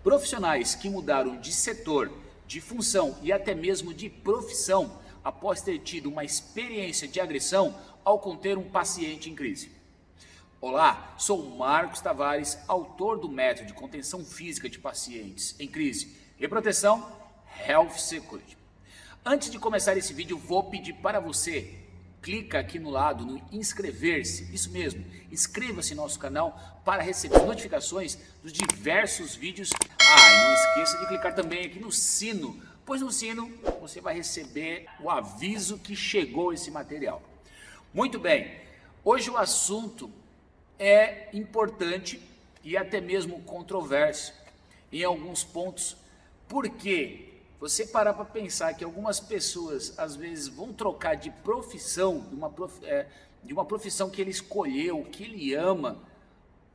Profissionais que mudaram de setor, de função e até mesmo de profissão após ter tido uma experiência de agressão ao conter um paciente em crise. Olá, sou Marcos Tavares, autor do método de contenção física de pacientes em crise e proteção Health Security. Antes de começar esse vídeo, vou pedir para você, clica aqui no lado no inscrever-se, isso mesmo, inscreva-se no nosso canal para receber notificações dos diversos vídeos. E não esqueça de clicar também aqui no sino, pois no sino você vai receber o aviso que chegou esse material. Muito bem, hoje o assunto é importante e até mesmo controverso em alguns pontos, porque você parar para pensar que algumas pessoas às vezes vão trocar de profissão, de uma profissão que ele escolheu, que ele ama,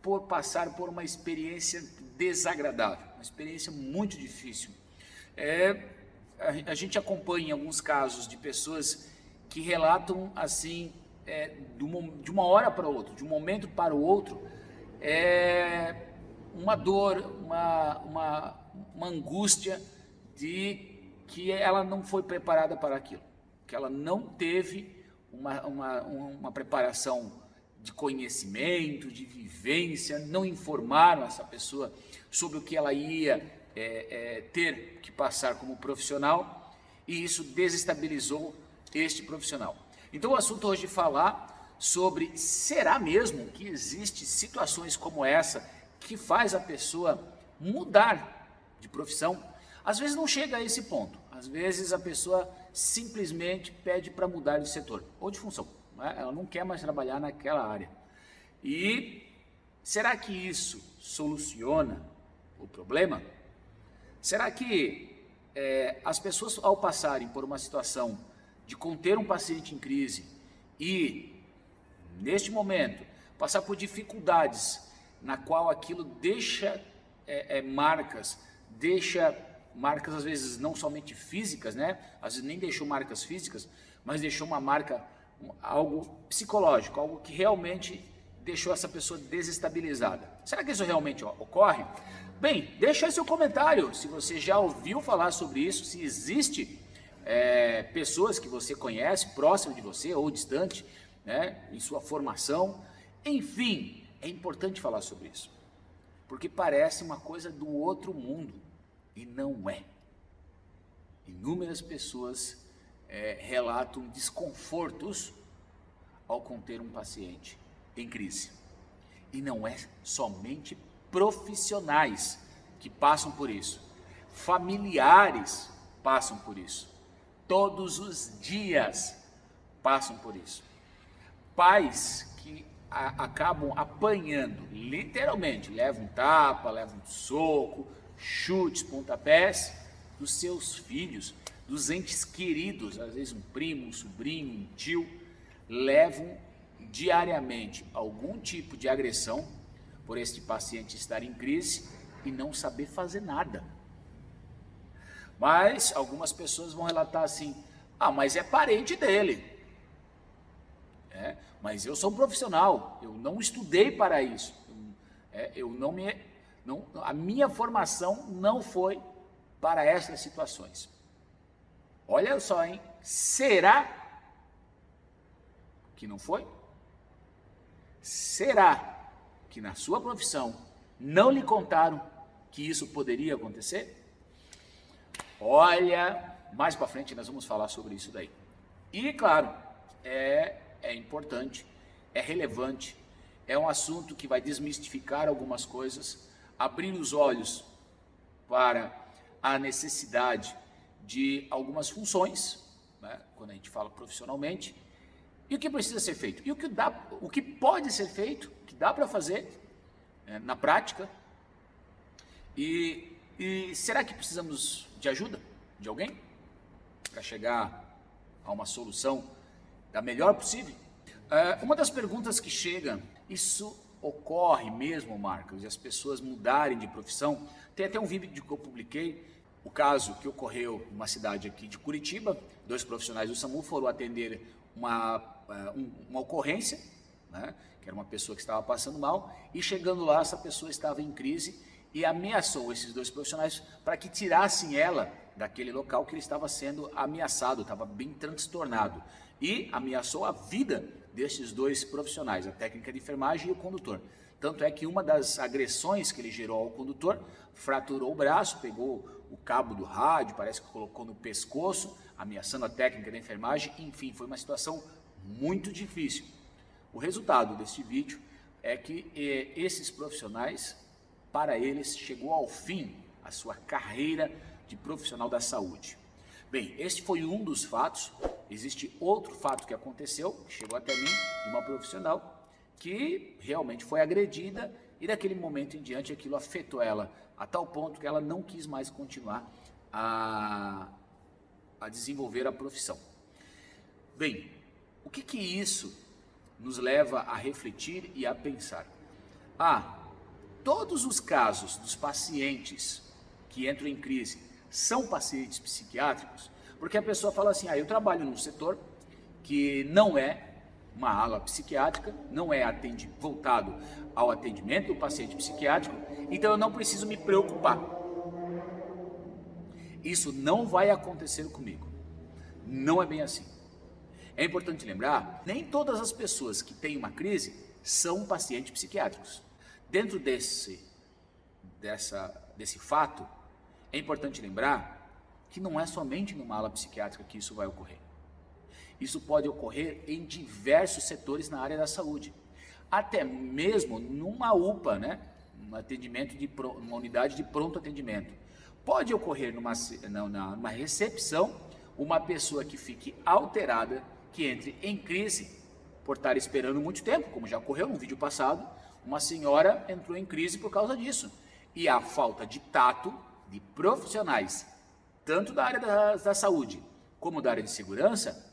por passar por uma experiência desagradável, uma experiência muito difícil. A gente acompanha em alguns casos de pessoas que relatam assim, de uma hora para outra, de um momento para o outro, uma dor, uma angústia de que ela não foi preparada para aquilo, que ela não teve uma preparação de conhecimento, de vivência, não informaram essa pessoa sobre o que ela ia ter que passar como profissional, e isso desestabilizou este profissional. Então o assunto hoje é falar sobre, será mesmo que existe situações como essa que faz a pessoa mudar de profissão? Às vezes não chega a esse ponto, às vezes a pessoa simplesmente pede para mudar de setor ou de função, né? Ela não quer mais trabalhar naquela área. E será que isso soluciona o problema? Será que as pessoas, ao passarem por uma situação de conter um paciente em crise e, neste momento, passar por dificuldades na qual aquilo deixa marcas às vezes não somente físicas, né? Às vezes nem deixou marcas físicas, mas deixou uma marca, algo psicológico, algo que realmente deixou essa pessoa desestabilizada. Será que isso realmente ocorre? Bem, deixa aí seu comentário, se você já ouviu falar sobre isso, se existe pessoas que você conhece, próximo de você ou distante, né, em sua formação. Enfim, é importante falar sobre isso, porque parece uma coisa do outro mundo, e não é. Inúmeras pessoas relatam desconfortos ao conter um paciente em crise. E não é somente profissionais que passam por isso. Familiares passam por isso. Todos os dias passam por isso. Pais que acabam apanhando, literalmente, levam um tapa, levam um soco, chutes, pontapés dos seus filhos, dos entes queridos, às vezes um primo, um sobrinho, um tio, levam diariamente algum tipo de agressão por este paciente estar em crise e não saber fazer nada. Mas algumas pessoas vão relatar assim: mas é parente dele. Mas eu sou um profissional, eu não estudei para isso. A minha formação não foi para essas situações. Olha só, hein? Será que não foi? Será que na sua profissão não lhe contaram que isso poderia acontecer? Olha, mais para frente nós vamos falar sobre isso daí. E claro, é importante, é relevante, é um assunto que vai desmistificar algumas coisas, abrir os olhos para a necessidade de algumas funções, né, quando a gente fala profissionalmente, e o que precisa ser feito, e o que pode ser feito, que dá para fazer na prática, e será que precisamos de ajuda de alguém para chegar a uma solução da melhor possível? Uma das perguntas que chega: isso ocorre mesmo, Marcos, e as pessoas mudarem de profissão? Tem até um vídeo que eu publiquei, o caso que ocorreu numa cidade aqui de Curitiba. 2 profissionais do SAMU foram atender uma ocorrência, né, que era uma pessoa que estava passando mal, e chegando lá, essa pessoa estava em crise e ameaçou esses 2 profissionais para que tirassem ela daquele local que ele estava sendo ameaçado, estava bem transtornado. E ameaçou a vida desses 2 profissionais, a técnica de enfermagem e o condutor. Tanto é que uma das agressões que ele gerou ao condutor, fraturou o braço, pegou o cabo do rádio, parece que colocou no pescoço, ameaçando a técnica de enfermagem. Enfim, foi uma situação muito difícil. O resultado deste vídeo é que esses profissionais, para eles, chegou ao fim a sua carreira de profissional da saúde. Bem, este foi um dos fatos. Existe outro fato que aconteceu, que chegou até mim, de uma profissional que realmente foi agredida e daquele momento em diante aquilo afetou ela a tal ponto que ela não quis mais continuar a desenvolver a profissão. Bem, o que isso nos leva a refletir e a pensar? Todos os casos dos pacientes que entram em crise são pacientes psiquiátricos? Porque a pessoa fala assim, eu trabalho num setor que não é uma ala psiquiátrica, não é voltado ao atendimento do paciente psiquiátrico, então eu não preciso me preocupar. Isso não vai acontecer comigo. Não é bem assim. É importante lembrar, nem todas as pessoas que têm uma crise são pacientes psiquiátricos. Dentro desse fato, é importante lembrar que não é somente numa ala psiquiátrica que isso vai ocorrer. Isso pode ocorrer em diversos setores na área da saúde. Até mesmo numa UPA, um atendimento numa unidade de pronto atendimento. Pode ocorrer numa recepção uma pessoa que fique alterada, que entre em crise por estar esperando muito tempo, como já ocorreu no vídeo passado, uma senhora entrou em crise por causa disso. E a falta de tato de profissionais, tanto da área da saúde como da área de segurança,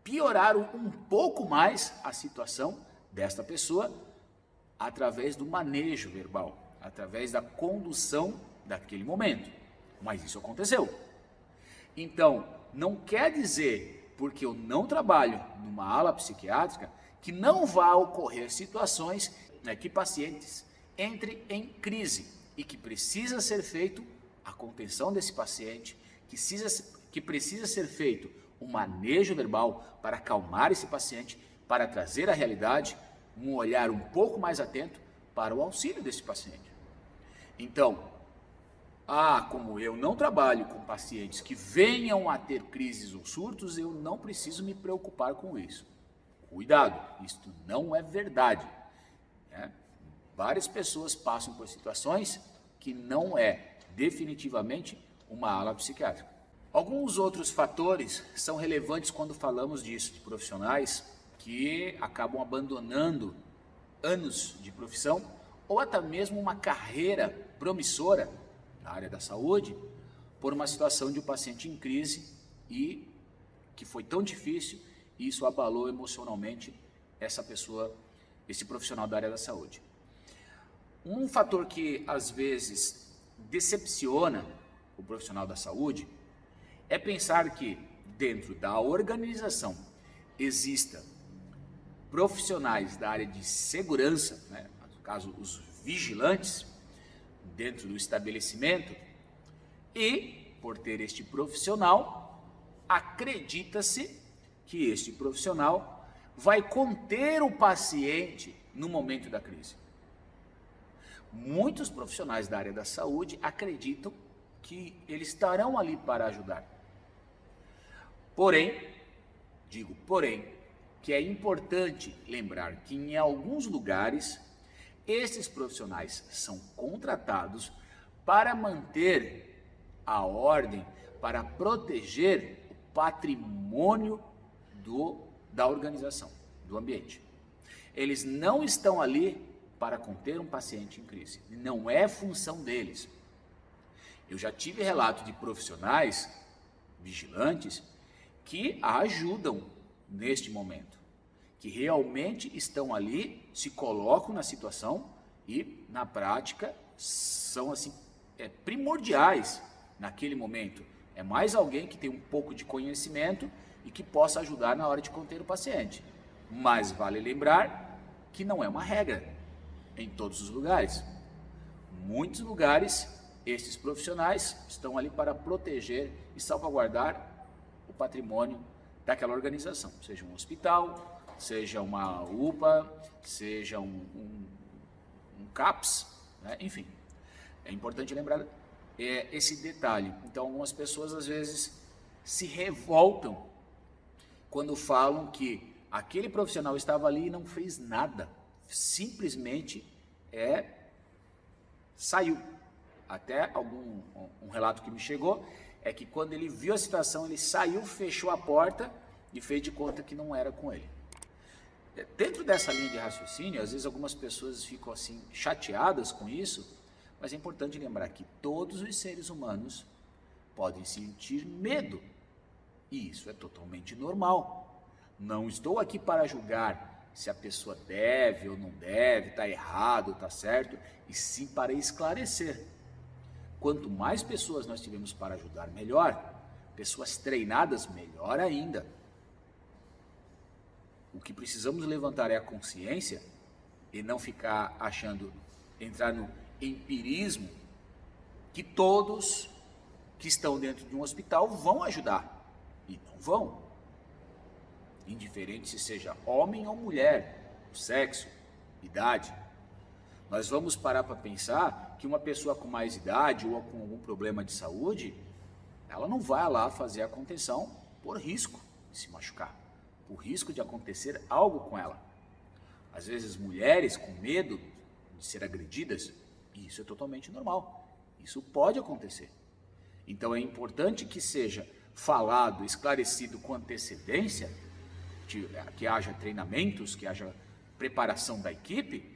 pioraram um pouco mais a situação desta pessoa através do manejo verbal, através da condução daquele momento. Mas isso aconteceu. Então, não quer dizer, porque eu não trabalho numa ala psiquiátrica, que não vá ocorrer situações que pacientes entrem em crise e que precisa ser feito a contenção desse paciente, que precisa ser feito um manejo verbal para acalmar esse paciente, para trazer à realidade um olhar um pouco mais atento para o auxílio desse paciente. Então, como eu não trabalho com pacientes que venham a ter crises ou surtos, eu não preciso me preocupar com isso. Cuidado, isto não é verdade. Várias pessoas passam por situações que não é definitivamente uma ala psiquiátrica. Alguns outros fatores são relevantes quando falamos disso, de profissionais que acabam abandonando anos de profissão ou até mesmo uma carreira promissora na área da saúde por uma situação de um paciente em crise e que foi tão difícil e isso abalou emocionalmente essa pessoa, esse profissional da área da saúde. Um fator que às vezes decepciona o profissional da saúde é pensar que dentro da organização exista profissionais da área de segurança, no caso os vigilantes, dentro do estabelecimento, e por ter este profissional, acredita-se que este profissional vai conter o paciente no momento da crise. Muitos profissionais da área da saúde acreditam que eles estarão ali para ajudar. Porém, que é importante lembrar que em alguns lugares, esses profissionais são contratados para manter a ordem, para proteger o patrimônio da organização, do ambiente. Eles não estão ali para conter um paciente em crise, não é função deles. Eu já tive relato de profissionais vigilantes que a ajudam neste momento, que realmente estão ali, se colocam na situação e, na prática, são assim, primordiais naquele momento. É mais alguém que tem um pouco de conhecimento e que possa ajudar na hora de conter o paciente. Mas vale lembrar que não é uma regra em todos os lugares. muitos lugares, esses profissionais estão ali para proteger e salvaguardar o patrimônio daquela organização, seja um hospital, seja uma UPA, seja um CAPS, né? Enfim, é importante lembrar esse detalhe. Então, algumas pessoas às vezes se revoltam quando falam que aquele profissional estava ali e não fez nada, simplesmente saiu. Até um relato que me chegou é que quando ele viu a situação, ele saiu, fechou a porta e fez de conta que não era com ele. Dentro dessa linha de raciocínio, às vezes algumas pessoas ficam assim chateadas com isso, mas é importante lembrar que todos os seres humanos podem sentir medo, e isso é totalmente normal. Não estou aqui para julgar se a pessoa deve ou não deve, está errado, está certo, e sim para esclarecer. Quanto mais pessoas nós tivermos para ajudar, melhor. Pessoas treinadas, melhor ainda. O que precisamos levantar é a consciência e não ficar entrar no empirismo que todos que estão dentro de um hospital vão ajudar. E não vão. Indiferente se seja homem ou mulher, o sexo, idade. Nós vamos parar para pensar que uma pessoa com mais idade ou com algum problema de saúde, ela não vai lá fazer a contenção por risco de se machucar, por risco de acontecer algo com ela. Às vezes mulheres com medo de ser agredidas, isso é totalmente normal, isso pode acontecer. Então é importante que seja falado, esclarecido com antecedência, que haja treinamentos, que haja preparação da equipe,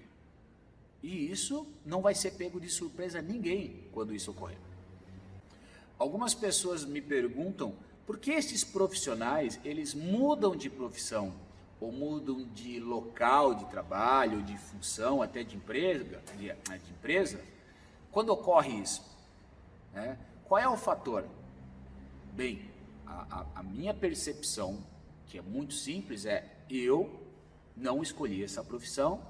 e isso não vai ser pego de surpresa a ninguém quando isso ocorrer. Algumas pessoas me perguntam por que esses profissionais, eles mudam de profissão, ou mudam de local de trabalho, de função, até de empresa, quando ocorre isso, né? Qual é o fator? Bem, a minha percepção, que é muito simples, eu não escolhi essa profissão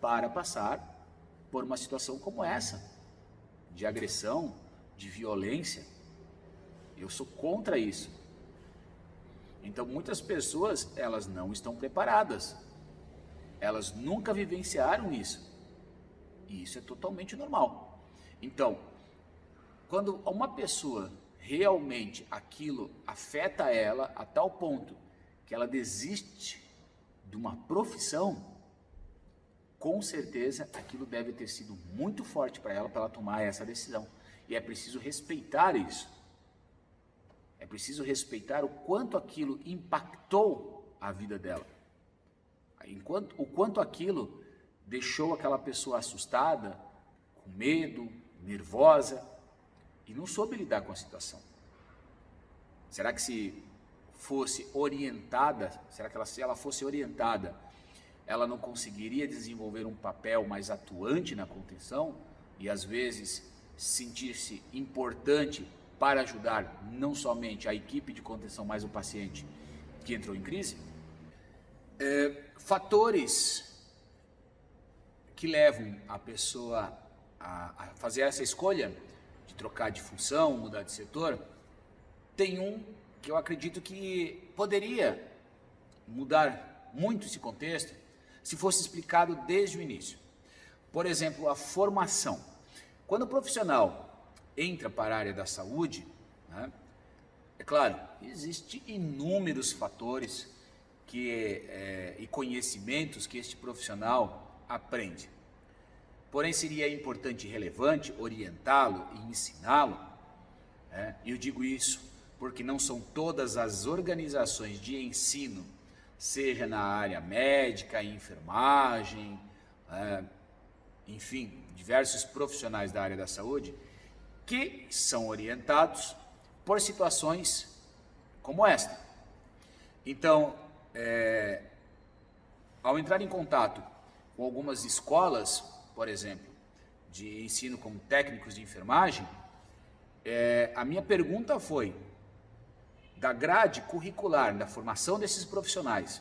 para passar por uma situação como essa, de agressão, de violência. Eu sou contra isso. Então muitas pessoas, elas não estão preparadas, elas nunca vivenciaram isso, e isso é totalmente normal. Então, quando uma pessoa realmente aquilo afeta ela a tal ponto que ela desiste de uma profissão, com certeza aquilo deve ter sido muito forte para ela tomar essa decisão. E é preciso respeitar isso. É preciso respeitar o quanto aquilo impactou a vida dela. O quanto aquilo deixou aquela pessoa assustada, com medo, nervosa, e não soube lidar com a situação. Será que se fosse orientada, se ela fosse orientada, ela não conseguiria desenvolver um papel mais atuante na contenção e às vezes sentir-se importante para ajudar não somente a equipe de contenção, mas o paciente que entrou em crise? Fatores que levam a pessoa a fazer essa escolha de trocar de função, mudar de setor, tem um que eu acredito que poderia mudar muito esse contexto se fosse explicado desde o início. Por exemplo, a formação. Quando o profissional entra para a área da saúde, né, é claro, existem inúmeros fatores e conhecimentos que este profissional aprende. Porém, seria importante e relevante orientá-lo e ensiná-lo. E eu digo isso porque não são todas as organizações de ensino, seja na área médica, enfermagem, enfim, diversos profissionais da área da saúde, que são orientados por situações como esta. Então, ao entrar em contato com algumas escolas, por exemplo, de ensino como técnicos de enfermagem, a minha pergunta foi, da grade curricular, da formação desses profissionais,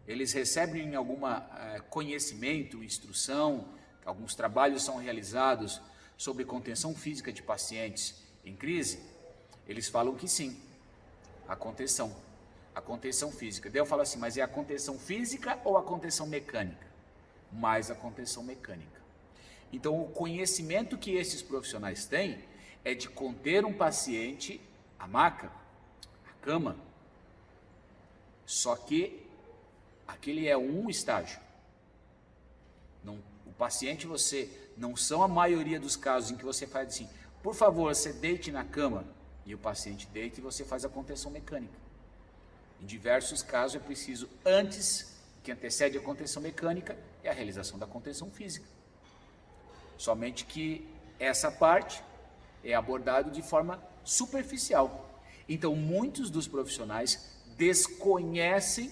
eles recebem algum conhecimento, instrução alguns trabalhos são realizados sobre contenção física de pacientes em crise, eles falam que sim, a contenção física. Daí eu falo assim, mas é a contenção física ou a contenção mecânica? Mais a contenção mecânica. Então, o conhecimento que esses profissionais têm é de conter um paciente à maca, à cama. Só que aquele é um estágio. Não, o paciente, você não são a maioria dos casos em que você faz assim, por favor, você deite na cama, e o paciente deita e você faz a contenção mecânica. Em diversos casos é preciso, antes, que antecede a contenção mecânica, é a realização da contenção física. Somente que essa parte é abordado de forma superficial. Então, muitos dos profissionais desconhecem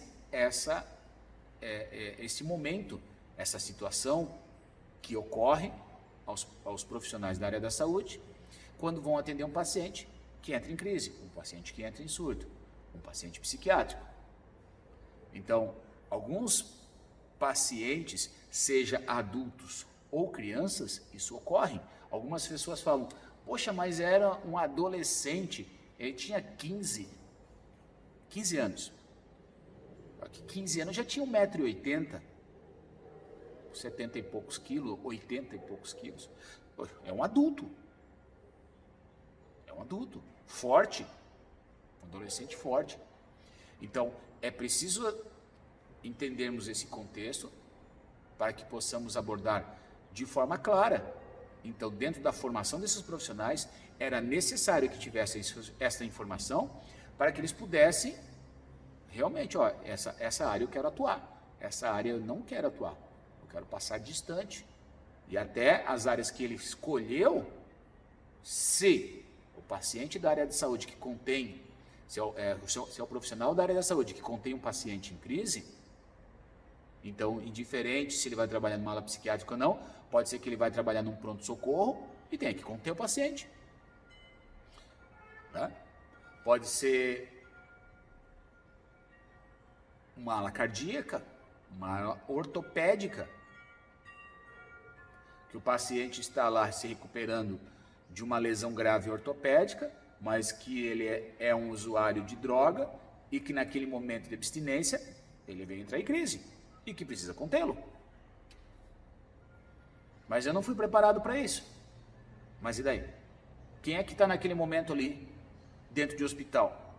esse momento, essa situação que ocorre aos profissionais da área da saúde quando vão atender um paciente que entra em crise, um paciente que entra em surto, um paciente psiquiátrico. Então, alguns pacientes, seja adultos ou crianças, isso ocorre. Algumas pessoas falam, poxa, mas era um adolescente, ele tinha 15 anos. 15 anos já tinha 1,80 m, 70 e poucos quilos, 80 e poucos quilos. É um adulto. É um adulto, forte, um adolescente forte. Então, é preciso entendermos esse contexto para que possamos abordar de forma clara. Então, dentro da formação desses profissionais, era necessário que tivessem essa informação para que eles pudessem realmente, essa área eu quero atuar, essa área eu não quero atuar, eu quero passar distante. E até as áreas que ele escolheu, se o paciente da área de saúde que contém, se é o profissional da área da saúde que contém um paciente em crise, então, indiferente se ele vai trabalhar numa ala psiquiátrica ou não, pode ser que ele vai trabalhar num pronto-socorro e tenha que conter o paciente. Tá? Pode ser uma ala cardíaca, uma ala ortopédica, que o paciente está lá se recuperando de uma lesão grave ortopédica, mas que ele é um usuário de droga e que naquele momento de abstinência ele vem entrar em crise e que precisa contê-lo. Mas eu não fui preparado para isso. Mas e daí? Quem é que está naquele momento ali dentro de hospital?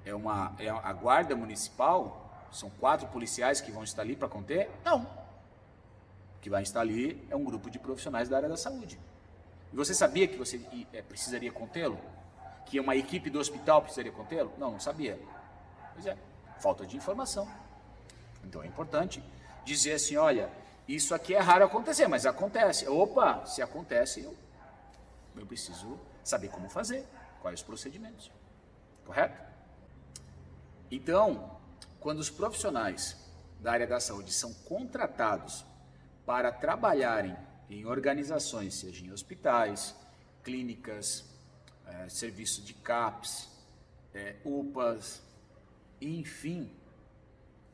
É a guarda municipal? São 4 policiais que vão estar ali para conter? Não. O que vai estar ali é um grupo de profissionais da área da saúde. E você sabia que você precisaria contê-lo? Que uma equipe do hospital precisaria contê-lo? Não, não sabia. Pois é, falta de informação. Então é importante dizer assim, olha, isso aqui é raro acontecer, mas acontece. Opa, se acontece, eu preciso saber como fazer, quais os procedimentos. Correto? Então, quando os profissionais da área da saúde são contratados para trabalharem em organizações, seja em hospitais, clínicas, serviço de CAPS, UPAs, enfim,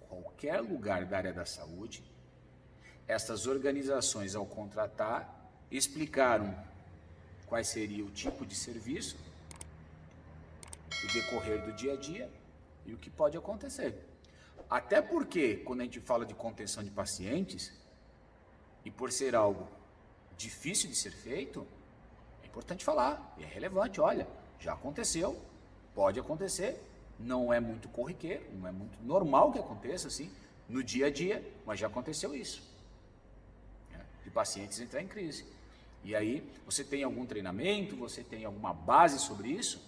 qualquer lugar da área da saúde, essas organizações, ao contratar, explicaram qual seria o tipo de serviço, o decorrer do dia a dia e o que pode acontecer. Até porque, quando a gente fala de contenção de pacientes, e por ser algo difícil de ser feito, é importante falar, é relevante, olha, já aconteceu, pode acontecer, não é muito corriqueiro, não é muito normal que aconteça assim, no dia a dia, mas já aconteceu isso, de pacientes entrar em crise. E aí, você tem algum treinamento, você tem alguma base sobre isso?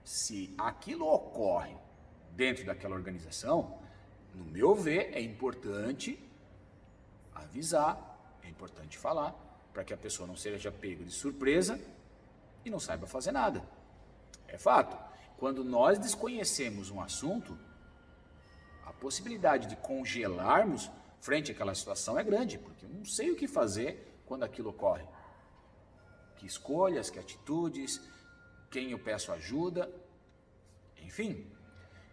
Se aquilo ocorre dentro daquela organização, no meu ver, é importante avisar, é importante falar, para que a pessoa não seja pega de surpresa e não saiba fazer nada. É fato. Quando nós desconhecemos um assunto, a possibilidade de congelarmos frente àquela situação é grande, porque eu não sei o que fazer quando aquilo ocorre. Que escolhas, que atitudes, quem eu peço ajuda, enfim.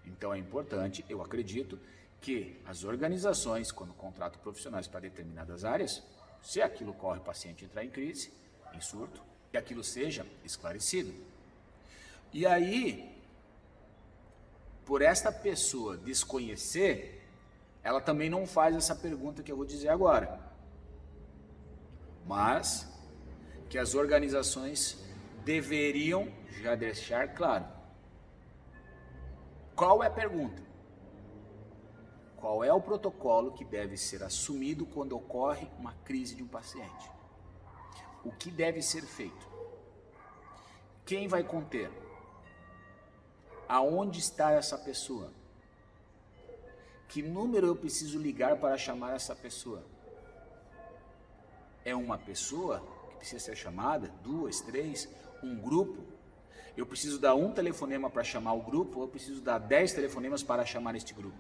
Então é importante, eu acredito, que as organizações, quando contratam profissionais para determinadas áreas, se aquilo ocorre, o paciente entrar em crise, em surto, que aquilo seja esclarecido. E aí, por esta pessoa desconhecer, ela também não faz essa pergunta que eu vou dizer agora. Mas que as organizações deveriam já deixar claro. Qual é a pergunta? Qual é o protocolo que deve ser assumido quando ocorre uma crise de um paciente? O que deve ser feito? Quem vai conter? Aonde está essa pessoa? Que número eu preciso ligar para chamar essa pessoa? É uma pessoa que precisa ser chamada? 2, 3? Um grupo? Eu preciso dar um telefonema para chamar o grupo ou eu preciso dar 10 telefonemas para chamar este grupo?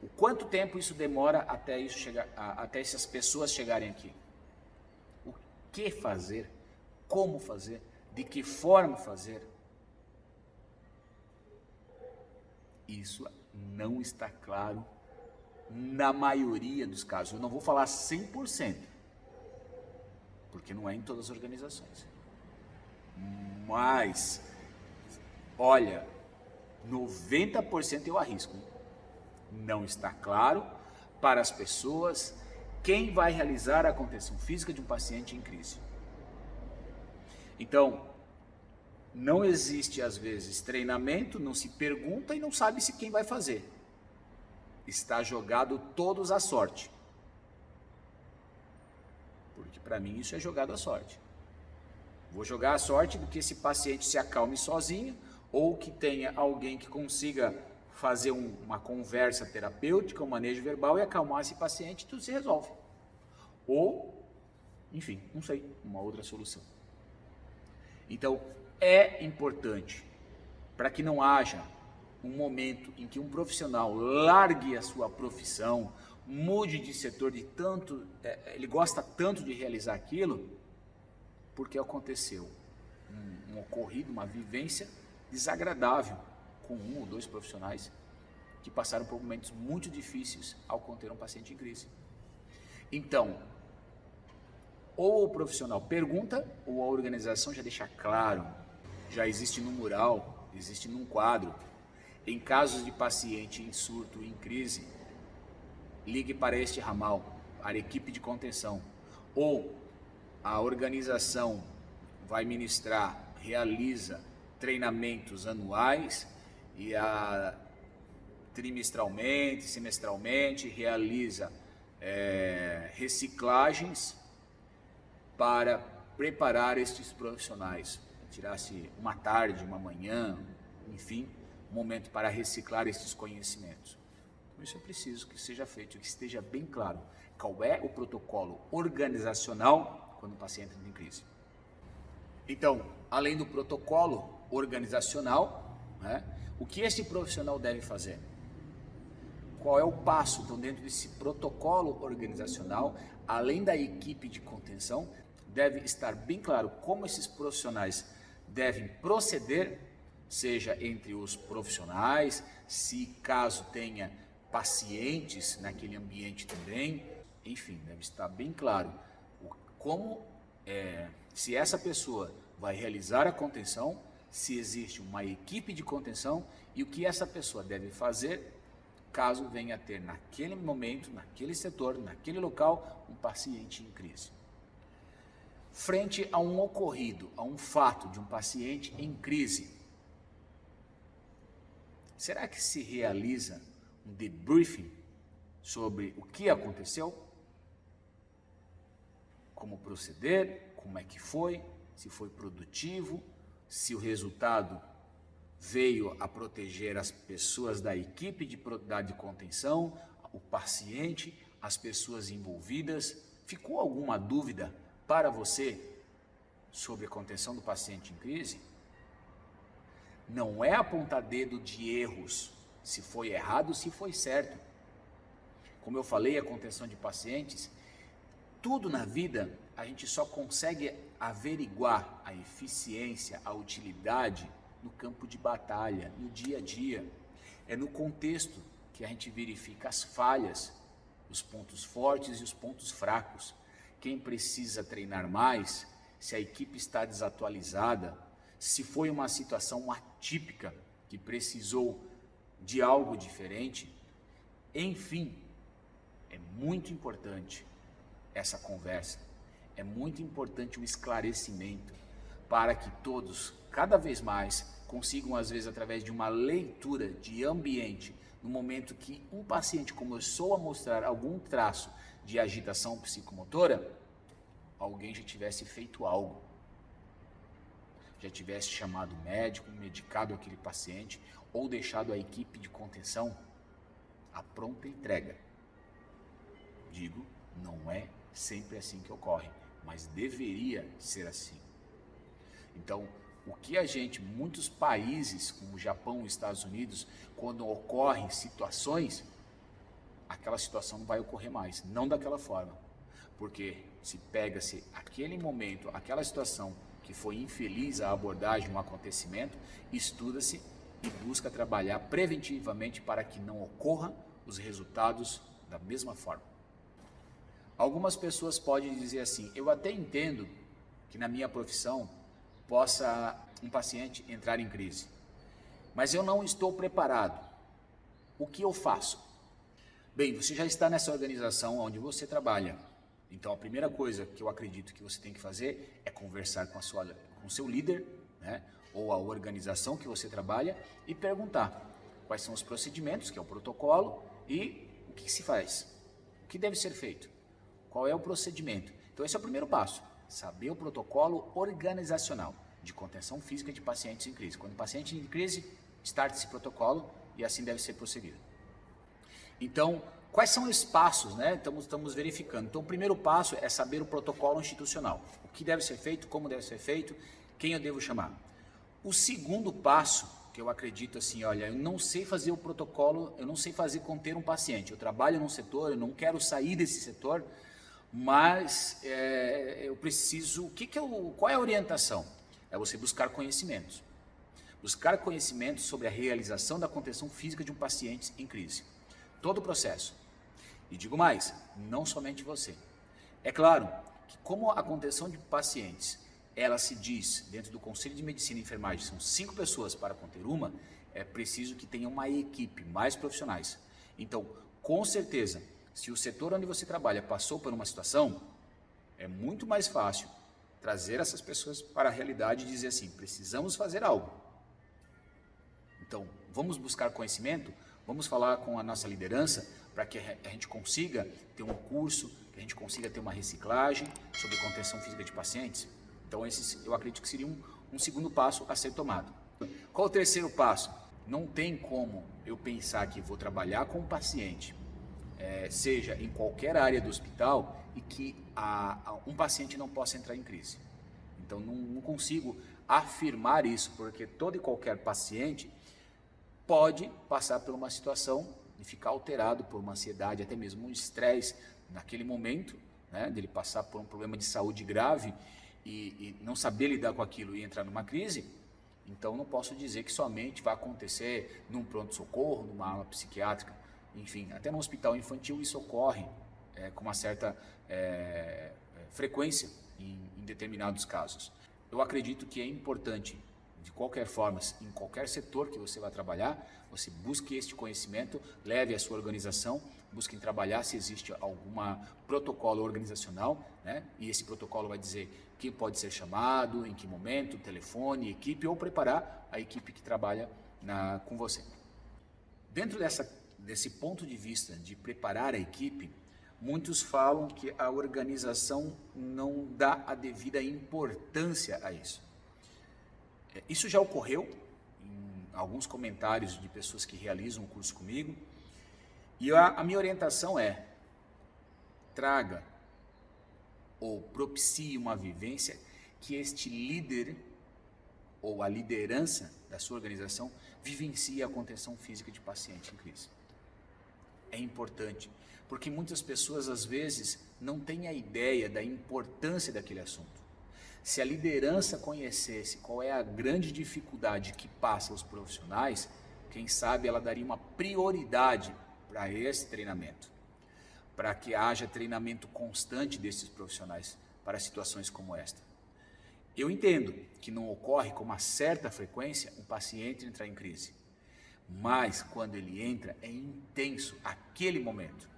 O quanto tempo isso demora até isso chegar, até essas pessoas chegarem aqui? O que fazer? Como fazer? De que forma fazer? Isso não está claro na maioria dos casos. Eu não vou falar 100%, porque não é em todas as organizações. Mas, olha, 90% eu arrisco. Não está claro para as pessoas quem vai realizar a contenção física de um paciente em crise. Então, não existe às vezes treinamento, não se pergunta e não sabe-se quem vai fazer. Está jogado todos à sorte. Porque para mim isso é jogado à sorte. Vou jogar a sorte do que esse paciente se acalme sozinho ou que tenha alguém que consiga fazer uma conversa terapêutica, um manejo verbal e acalmar esse paciente e tudo se resolve. Ou, enfim, não sei, uma outra solução. Então, é importante para que não haja um momento em que um profissional largue a sua profissão, mude de setor de tanto, ele gosta tanto de realizar aquilo, porque aconteceu um ocorrido, uma vivência desagradável com um ou dois profissionais que passaram por momentos muito difíceis ao conter um paciente em crise. Então, ou o profissional pergunta, ou a organização já deixa claro, já existe no mural, existe num quadro. Em casos de paciente em surto, em crise, ligue para este ramal, para a equipe de contenção. Ou a organização vai ministrar, realiza treinamentos anuais e trimestralmente, semestralmente, realiza reciclagens para preparar estes profissionais. Tirasse uma tarde, uma manhã, enfim, um momento para reciclar estes conhecimentos. Então, isso é preciso que seja feito, que esteja bem claro qual é o protocolo organizacional quando o paciente entra em crise. Então, além do protocolo organizacional, né, o que esse profissional deve fazer? Qual é o passo? Então, dentro desse protocolo organizacional, além da equipe de contenção, deve estar bem claro como esses profissionais devem proceder, seja entre os profissionais, se caso tenha pacientes naquele ambiente também, enfim, deve estar bem claro como, se essa pessoa vai realizar a contenção, se existe uma equipe de contenção e o que essa pessoa deve fazer caso venha a ter naquele momento, naquele setor, naquele local, um paciente em crise. Frente a um ocorrido, a um fato de um paciente em crise, será que se realiza um debriefing sobre o que aconteceu? Como proceder? Como é que foi? Se foi produtivo? Se o resultado veio a proteger as pessoas da equipe de contenção, o paciente, as pessoas envolvidas? Ficou alguma dúvida para você sobre a contenção do paciente em crise? Não é apontar dedo de erros, se foi errado, se foi certo. Como eu falei, a contenção de pacientes, tudo na vida a gente só consegue averiguar a eficiência, a utilidade no campo de batalha, no dia a dia. É no contexto que a gente verifica as falhas, os pontos fortes e os pontos fracos. Quem precisa treinar mais, se a equipe está desatualizada, se foi uma situação atípica que precisou de algo diferente. Enfim, é muito importante essa conversa, é muito importante o esclarecimento para que todos, cada vez mais, consigam, às vezes, através de uma leitura de ambiente, no momento que um paciente começou a mostrar algum traço de agitação psicomotora, alguém já tivesse feito algo, já tivesse chamado o médico, medicado aquele paciente ou deixado a equipe de contenção à pronta entrega. Digo, não é sempre assim que ocorre, mas deveria ser assim. Então, o que a gente, muitos países como o Japão e os Estados Unidos, quando ocorrem situações, aquela situação não vai ocorrer mais, não daquela forma. Porque se pega-se aquele momento, aquela situação que foi infeliz a abordagem, um acontecimento, estuda-se e busca trabalhar preventivamente para que não ocorra os resultados da mesma forma. Algumas pessoas podem dizer assim, eu até entendo que na minha profissão possa um paciente entrar em crise, mas eu não estou preparado. O que eu faço? Bem, você já está nessa organização onde você trabalha. Então, a primeira coisa que eu acredito que você tem que fazer é conversar com o seu líder, né, ou a organização que você trabalha e perguntar quais são os procedimentos, que é o protocolo, e o que se faz, o que deve ser feito, qual é o procedimento. Então, esse é o primeiro passo, saber o protocolo organizacional de contenção física de pacientes em crise. Quando o paciente em crise, start esse protocolo e assim deve ser prosseguido. Então, quais são os passos, né? Estamos verificando. Então, o primeiro passo é saber o protocolo institucional. O que deve ser feito, como deve ser feito, quem eu devo chamar. O segundo passo, que eu acredito assim, olha, eu não sei fazer o protocolo, eu não sei fazer conter um paciente. Eu trabalho num setor, eu não quero sair desse setor, mas eu preciso... Qual é a orientação? É você buscar conhecimentos. Buscar conhecimentos sobre a realização da contenção física de um paciente em crise. Todo o processo. E digo mais, não somente você. É claro que como a contenção de pacientes, ela se diz, dentro do Conselho de Medicina e Enfermagem, são 5 pessoas para conter uma, é preciso que tenha uma equipe, mais profissionais. Então, com certeza, se o setor onde você trabalha passou por uma situação, é muito mais fácil trazer essas pessoas para a realidade e dizer assim, precisamos fazer algo. Então, vamos buscar conhecimento, vamos falar com a nossa liderança para que a gente consiga ter um curso, que a gente consiga ter uma reciclagem sobre contenção física de pacientes. Então, esse eu acredito que seria um segundo passo a ser tomado. Qual o terceiro passo? Não tem como eu pensar que vou trabalhar com um paciente, seja em qualquer área do hospital, e que um paciente não possa entrar em crise. Então, não consigo afirmar isso, porque todo e qualquer paciente pode passar por uma situação e ficar alterado por uma ansiedade, até mesmo um estresse naquele momento, né, dele passar por um problema de saúde grave e não saber lidar com aquilo e entrar numa crise. Então, não posso dizer que somente vai acontecer num pronto-socorro, numa ala psiquiátrica, enfim, até no hospital infantil isso ocorre com uma certa frequência em determinados casos. Eu acredito que é importante, de qualquer forma, em qualquer setor que você vai trabalhar, você busque este conhecimento, leve a sua organização, busque trabalhar se existe algum protocolo organizacional, né? E esse protocolo vai dizer quem pode ser chamado, em que momento, telefone, equipe, ou preparar a equipe que trabalha com você. Dentro desse ponto de vista de preparar a equipe, muitos falam que a organização não dá a devida importância a isso. Isso já ocorreu em alguns comentários de pessoas que realizam o curso comigo, e a minha orientação é: traga ou propicie uma vivência que este líder ou a liderança da sua organização vivencie a contenção física de paciente em crise. É importante, porque muitas pessoas às vezes não têm a ideia da importância daquele assunto. Se a liderança conhecesse qual é a grande dificuldade que passa os profissionais, quem sabe ela daria uma prioridade para esse treinamento, para que haja treinamento constante desses profissionais para situações como esta. Eu entendo que não ocorre com uma certa frequência um paciente entrar em crise, mas quando ele entra é intenso aquele momento.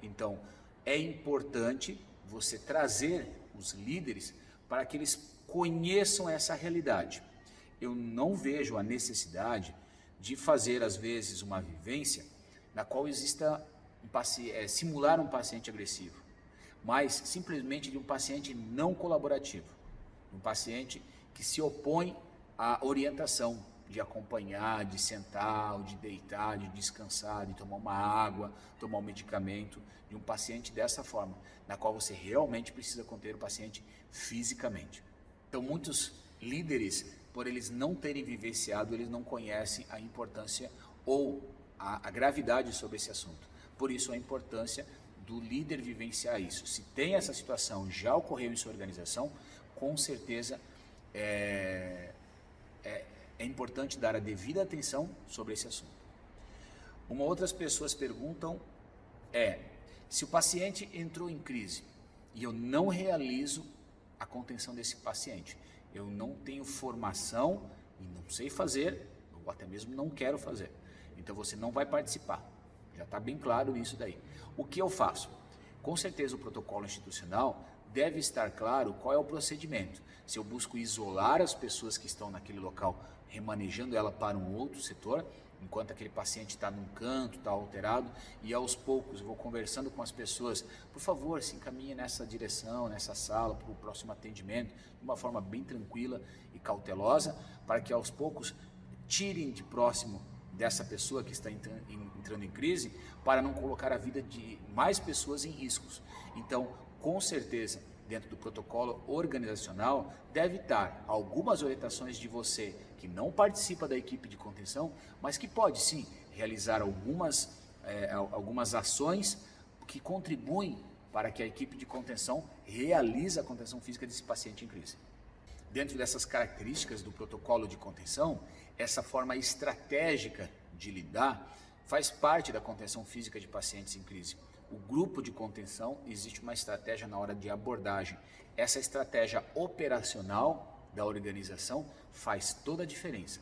Então é importante você trazer os líderes para que eles conheçam essa realidade. Eu não vejo a necessidade de fazer às vezes uma vivência na qual exista simular um paciente agressivo, mas simplesmente de um paciente não colaborativo, um paciente que se opõe à orientação de acompanhar, de sentar, ou de deitar, de descansar, de tomar uma água, tomar um medicamento, de um paciente dessa forma, na qual você realmente precisa conter o paciente fisicamente. Então muitos líderes, por eles não terem vivenciado, eles não conhecem a importância ou a gravidade sobre esse assunto. Por isso a importância do líder vivenciar isso. Se tem essa situação, já ocorreu em sua organização, com certeza é importante dar a devida atenção sobre esse assunto. Outras pessoas perguntam se o paciente entrou em crise e eu não realizo a contenção desse paciente, eu não tenho formação e não sei fazer, ou até mesmo não quero fazer, então você não vai participar. Já está bem claro isso daí. O que eu faço? Com certeza o protocolo institucional deve estar claro qual é o procedimento. Se eu busco isolar as pessoas que estão naquele local, remanejando ela para um outro setor, enquanto aquele paciente está num canto, está alterado, e aos poucos eu vou conversando com as pessoas, por favor, se encaminhe nessa direção, nessa sala, para o próximo atendimento, de uma forma bem tranquila e cautelosa, para que aos poucos tirem de próximo dessa pessoa que está entrando em crise, para não colocar a vida de mais pessoas em riscos. Então, com certeza, dentro do protocolo organizacional, deve estar algumas orientações de você que não participa da equipe de contenção, mas que pode sim realizar algumas ações que contribuem para que a equipe de contenção realize a contenção física desse paciente em crise. Dentro dessas características do protocolo de contenção, essa forma estratégica de lidar faz parte da contenção física de pacientes em crise. O grupo de contenção, existe uma estratégia na hora de abordagem. Essa estratégia operacional da organização faz toda a diferença.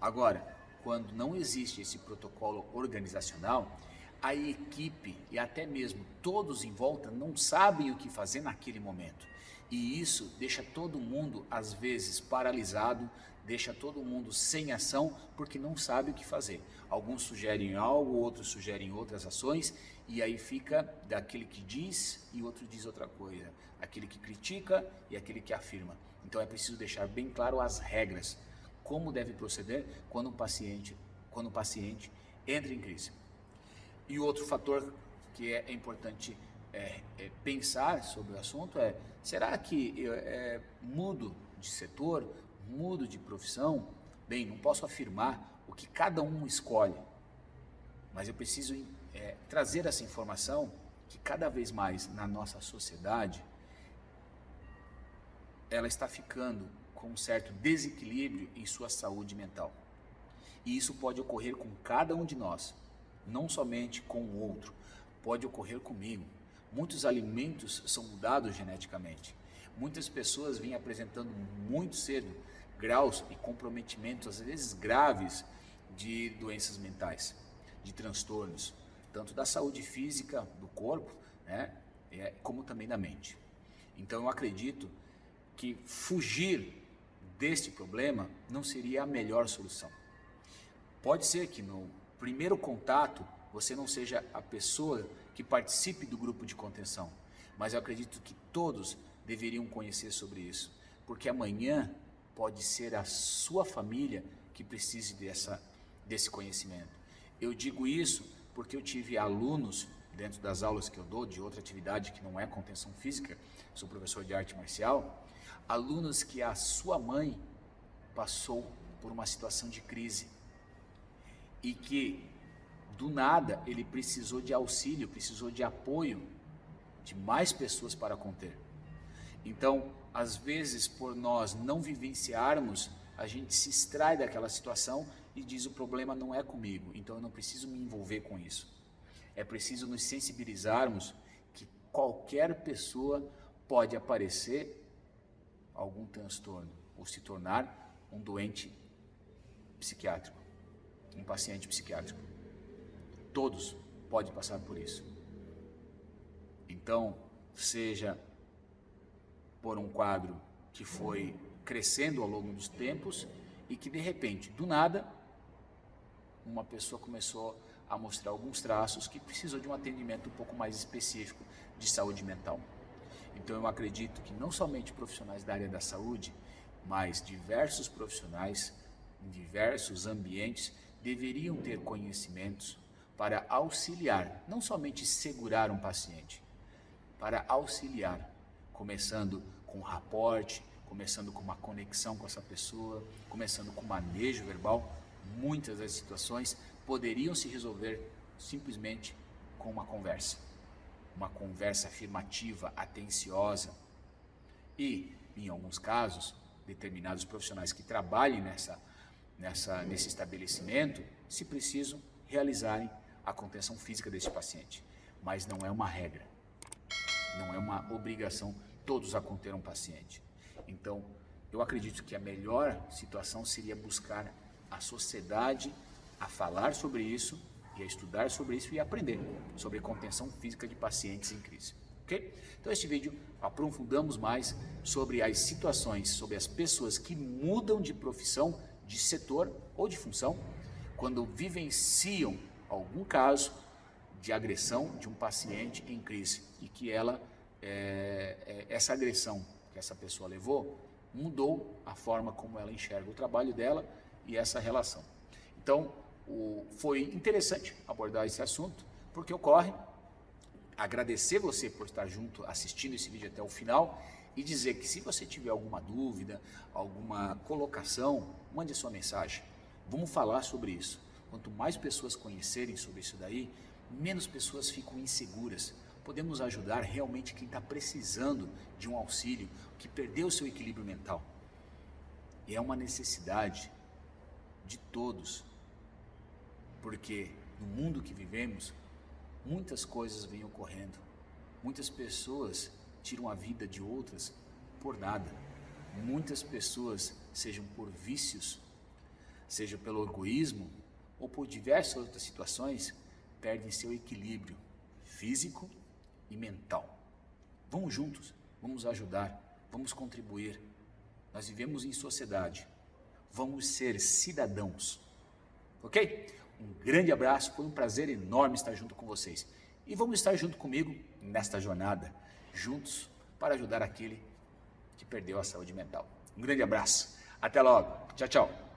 Agora, quando não existe esse protocolo organizacional, a equipe e até mesmo todos em volta não sabem o que fazer naquele momento. E isso deixa todo mundo, às vezes, paralisado, deixa todo mundo sem ação, porque não sabe o que fazer. Alguns sugerem algo, outros sugerem outras ações, e aí fica daquele que diz e outro diz outra coisa, aquele que critica e aquele que afirma. Então é preciso deixar bem claro as regras, como deve proceder quando o paciente entra em crise. E outro fator que é importante pensar sobre o assunto será que eu mudo de setor, mudo de profissão? Bem, não posso afirmar o que cada um escolhe, mas eu preciso trazer essa informação que cada vez mais na nossa sociedade ela está ficando com um certo desequilíbrio em sua saúde mental. E isso pode ocorrer com cada um de nós, não somente com o outro, pode ocorrer comigo. Muitos alimentos são mudados geneticamente. Muitas pessoas vêm apresentando muito cedo graus e comprometimentos, às vezes graves, de doenças mentais, de transtornos, tanto da saúde física do corpo, como também da mente. Então eu acredito que fugir deste problema não seria a melhor solução. Pode ser que no primeiro contato você não seja a pessoa que participe do grupo de contenção, mas eu acredito que todos deveriam conhecer sobre isso, porque amanhã pode ser a sua família que precise desse conhecimento. Eu digo isso porque eu tive alunos dentro das aulas que eu dou de outra atividade que não é contenção física, sou professor de arte marcial, alunos que a sua mãe passou por uma situação de crise e que do nada ele precisou de auxílio, precisou de apoio de mais pessoas para conter. Então, às vezes, por nós não vivenciarmos, a gente se extrai daquela situação e diz: o problema não é comigo, então eu não preciso me envolver com isso. É preciso nos sensibilizarmos que qualquer pessoa pode aparecer algum transtorno ou se tornar um doente psiquiátrico, um paciente psiquiátrico. Todos podem passar por isso. Então, seja por um quadro que foi crescendo ao longo dos tempos e que de repente, do nada, uma pessoa começou a mostrar alguns traços que precisou de um atendimento um pouco mais específico de saúde mental. Então eu acredito que não somente profissionais da área da saúde, mas diversos profissionais em diversos ambientes deveriam ter conhecimentos para auxiliar, não somente segurar um paciente, para auxiliar, começando com um raporte, começando com uma conexão com essa pessoa, começando com manejo verbal. Muitas das situações poderiam se resolver simplesmente com uma conversa afirmativa, atenciosa. E, em alguns casos, determinados profissionais que trabalhem nesse estabelecimento, se preciso, realizarem a contenção física desse paciente. Mas não é uma regra, não é uma obrigação todos a conter um paciente. Então, eu acredito que a melhor situação seria buscar a sociedade a falar sobre isso e a estudar sobre isso e aprender sobre contenção física de pacientes em crise. Ok? Então, este vídeo aprofundamos mais sobre as situações, sobre as pessoas que mudam de profissão, de setor ou de função, quando vivenciam algum caso de agressão de um paciente em crise e que essa agressão que essa pessoa levou mudou a forma como ela enxerga o trabalho dela e essa relação. Então, foi interessante abordar esse assunto, porque ocorre. Agradecer você por estar junto, assistindo esse vídeo até o final e dizer que se você tiver alguma dúvida, alguma colocação, mande a sua mensagem. Vamos falar sobre isso. Quanto mais pessoas conhecerem sobre isso daí, menos pessoas ficam inseguras. Podemos ajudar realmente quem está precisando de um auxílio, que perdeu o seu equilíbrio mental. E é uma necessidade de todos, porque no mundo que vivemos, muitas coisas vêm ocorrendo. Muitas pessoas tiram a vida de outras por nada. Muitas pessoas, sejam por vícios, seja pelo egoísmo ou por diversas outras situações, perdem seu equilíbrio físico e mental. Vamos juntos, vamos ajudar, vamos contribuir. Nós vivemos em sociedade, vamos ser cidadãos, ok? Um grande abraço, foi um prazer enorme estar junto com vocês. E vamos estar junto comigo nesta jornada, juntos para ajudar aquele que perdeu a saúde mental. Um grande abraço, até logo, tchau, tchau.